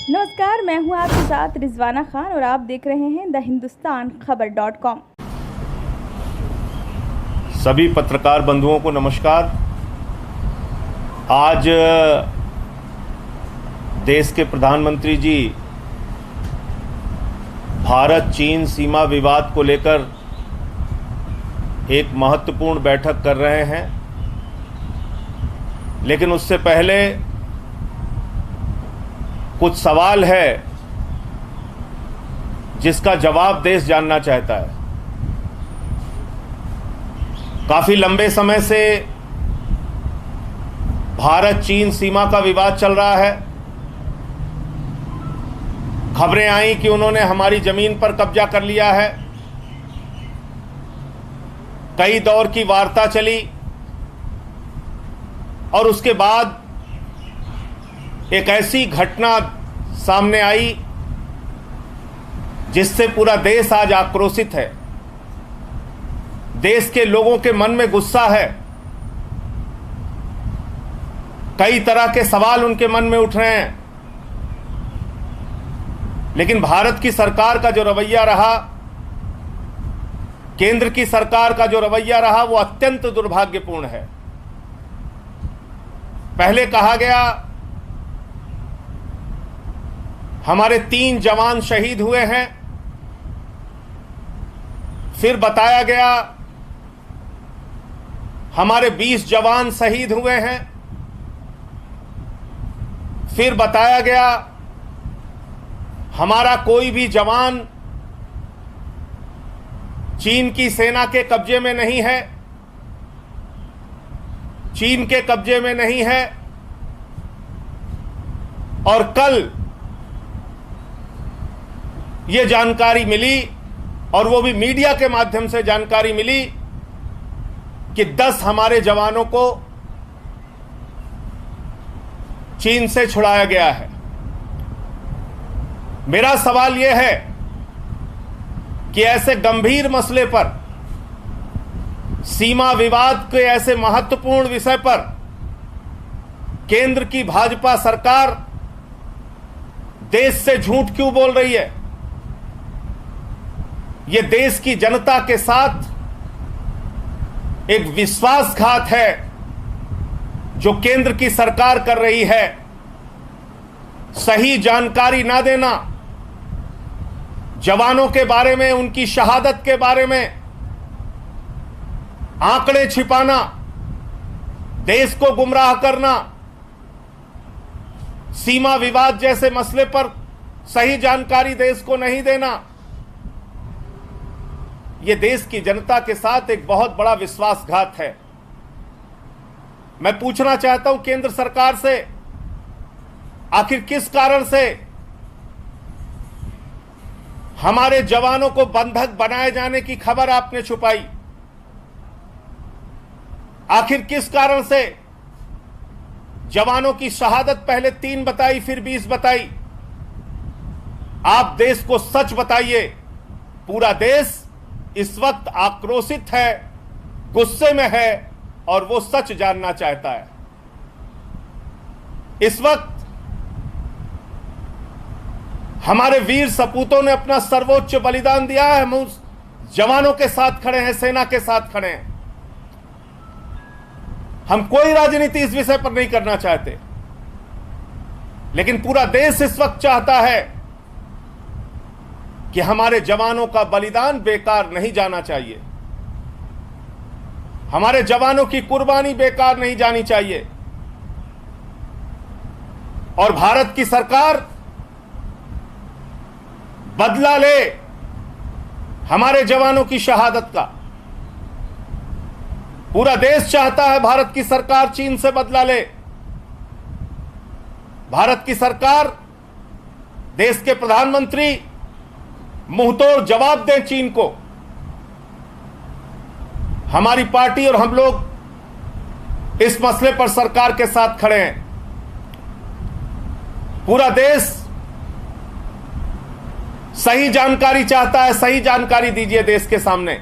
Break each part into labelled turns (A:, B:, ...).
A: नमस्कार, मैं हूं आपके साथ रिजवाना खान और आप देख रहे हैं द हिंदुस्तान खबर.com।
B: सभी पत्रकार बंधुओं को नमस्कार। आज देश के प्रधानमंत्री जी भारत चीन सीमा विवाद को लेकर एक महत्वपूर्ण बैठक कर रहे हैं, लेकिन उससे पहले कुछ सवाल है जिसका जवाब देश जानना चाहता है। काफी लंबे समय से भारत चीन सीमा का विवाद चल रहा है। खबरें आई कि उन्होंने हमारी जमीन पर कब्जा कर लिया है। कई दौर की वार्ता चली और उसके बाद एक ऐसी घटना सामने आई जिससे पूरा देश आज आक्रोशित है। देश के लोगों के मन में गुस्सा है। कई तरह के सवाल उनके मन में उठ रहे हैं, लेकिन भारत की सरकार का जो रवैया रहा, केंद्र की सरकार का जो रवैया रहा, वो अत्यंत दुर्भाग्यपूर्ण है। पहले कहा गया हमारे 3 जवान शहीद हुए हैं, फिर बताया गया हमारे 20 जवान शहीद हुए हैं, फिर बताया गया हमारा कोई भी जवान चीन की सेना के कब्जे में नहीं है, चीन के कब्जे में नहीं है। और कल ये जानकारी मिली, और वो भी मीडिया के माध्यम से जानकारी मिली कि 10 हमारे जवानों को चीन से छुड़ाया गया है। मेरा सवाल यह है कि ऐसे गंभीर मसले पर, सीमा विवाद के ऐसे महत्वपूर्ण विषय पर केंद्र की भाजपा सरकार देश से झूठ क्यों बोल रही है? यह देश की जनता के साथ एक विश्वासघात है जो केंद्र की सरकार कर रही है। सही जानकारी ना देना, जवानों के बारे में, उनकी शहादत के बारे में आंकड़े छिपाना, देश को गुमराह करना, सीमा विवाद जैसे मसले पर सही जानकारी देश को नहीं देना, यह देश की जनता के साथ एक बहुत बड़ा विश्वासघात है। मैं पूछना चाहता हूं केंद्र सरकार से, आखिर किस कारण से हमारे जवानों को बंधक बनाए जाने की खबर आपने छुपाई? आखिर किस कारण से जवानों की शहादत पहले 3 बताई, फिर 20 बताई? आप देश को सच बताइए। पूरा देश इस वक्त आक्रोशित है, गुस्से में है, और वो सच जानना चाहता है। इस वक्त हमारे वीर सपूतों ने अपना सर्वोच्च बलिदान दिया है। हम उस जवानों के साथ खड़े हैं, सेना के साथ खड़े हैं। हम कोई राजनीति इस विषय पर नहीं करना चाहते, लेकिन पूरा देश इस वक्त चाहता है कि हमारे जवानों का बलिदान बेकार नहीं जाना चाहिए, हमारे जवानों की कुर्बानी बेकार नहीं जानी चाहिए। और भारत की सरकार बदला ले हमारे जवानों की शहादत का। पूरा देश चाहता है भारत की सरकार चीन से बदला ले। भारत की सरकार, देश के प्रधानमंत्री मुंहतोड़ जवाब दें चीन को। हमारी पार्टी और हम लोग इस मसले पर सरकार के साथ खड़े हैं। पूरा देश सही जानकारी चाहता है। सही जानकारी दीजिए देश के सामने।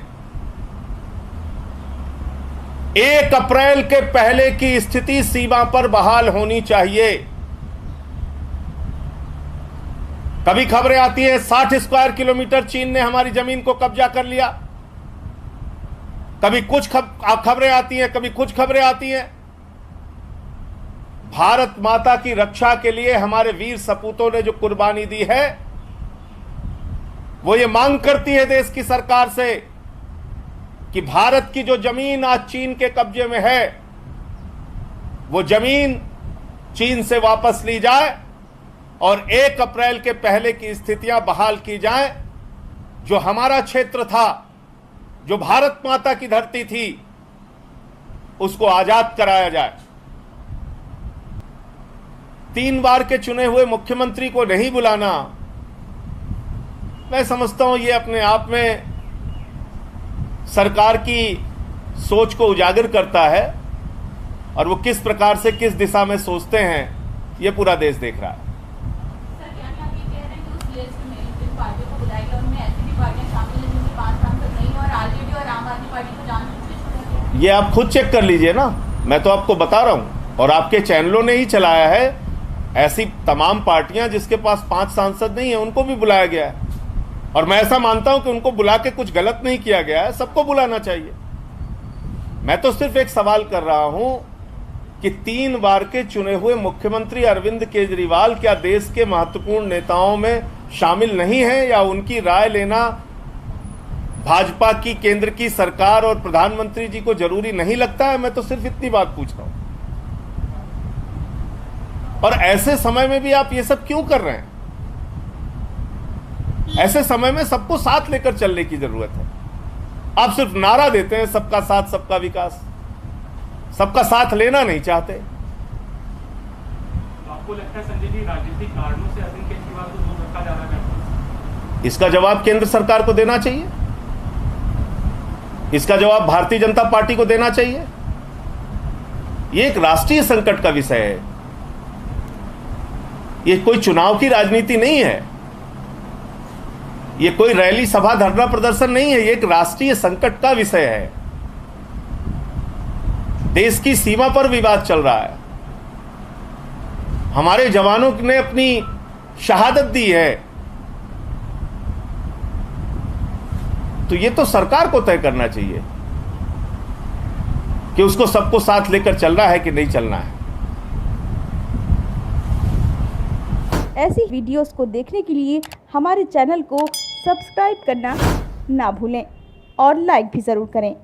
B: 1 अप्रैल के पहले की स्थिति सीमा पर बहाल होनी चाहिए। कभी खबरें आती हैं 60 स्क्वायर किलोमीटर चीन ने हमारी जमीन को कब्जा कर लिया, कभी कुछ खबरें आती हैं, कभी कुछ खबरें आती हैं। भारत माता की रक्षा के लिए हमारे वीर सपूतों ने जो कुर्बानी दी है, वो ये मांग करती है देश की सरकार से कि भारत की जो जमीन आज चीन के कब्जे में है, वो जमीन चीन से वापस ली जाए और 1 अप्रैल के पहले की स्थितियां बहाल की जाएं। जो हमारा क्षेत्र था, जो भारत माता की धरती थी, उसको आजाद कराया जाए। 3 बार के चुने हुए मुख्यमंत्री को नहीं बुलाना, मैं समझता हूं ये अपने आप में सरकार की सोच को उजागर करता है, और वो किस प्रकार से किस दिशा में सोचते हैं ये पूरा देश देख रहा है।
C: सर, क्या आप ये कह रहे हैं कि उस लिस्ट में जिन पार्टियों को बुलाया गया उनमें ऐसी भी पार्टियां शामिल हैं जिनके 5 सांसद नहीं है और आरजेडी और आम आदमी पार्टी को जानबूझ के छोड़ा गया?
B: ये आप खुद चेक कर लीजिए ना, मैं तो आपको बता रहा हूं, और आपके चैनलों ने ही चलाया है। ऐसी तमाम पार्टियां जिसके पास 5 सांसद नहीं है उनको भी बुलाया गया है, और मैं ऐसा मानता हूं कि उनको बुला के कुछ गलत नहीं किया गया है, सबको बुलाना चाहिए। मैं तो सिर्फ एक सवाल कर रहा हूं कि 3 बार के चुने हुए मुख्यमंत्री अरविंद केजरीवाल क्या देश के महत्वपूर्ण नेताओं में शामिल नहीं है, या उनकी राय लेना भाजपा की केंद्र की सरकार और प्रधानमंत्री जी को जरूरी नहीं लगता है? मैं तो सिर्फ इतनी बात पूछ रहा हूं। और ऐसे समय में भी आप ये सब क्यों कर रहे हैं? ऐसे समय में सबको साथ लेकर चलने की जरूरत है। आप सिर्फ नारा देते हैं सबका साथ सबका विकास, सबका साथ लेना नहीं चाहते।
D: आपको लगता है संजय जी राजनीतिक कारणों से अरविंद केजरीवाल को दूर रखा जा रहा है?
B: इसका जवाब केंद्र सरकार को देना चाहिए, इसका जवाब भारतीय जनता पार्टी को देना चाहिए। यह एक राष्ट्रीय संकट का विषय है, यह कोई चुनाव की राजनीति नहीं है, यह कोई रैली सभा धरना प्रदर्शन नहीं है, यह एक राष्ट्रीय संकट का विषय है। देश की सीमा पर विवाद चल रहा है, हमारे जवानों ने अपनी शहादत दी है, तो ये तो सरकार को तय करना चाहिए कि उसको सबको साथ लेकर चलना है कि नहीं चलना है।
A: ऐसी वीडियोस को देखने के लिए हमारे चैनल को सब्सक्राइब करना ना भूलें और लाइक भी ज़रूर करें।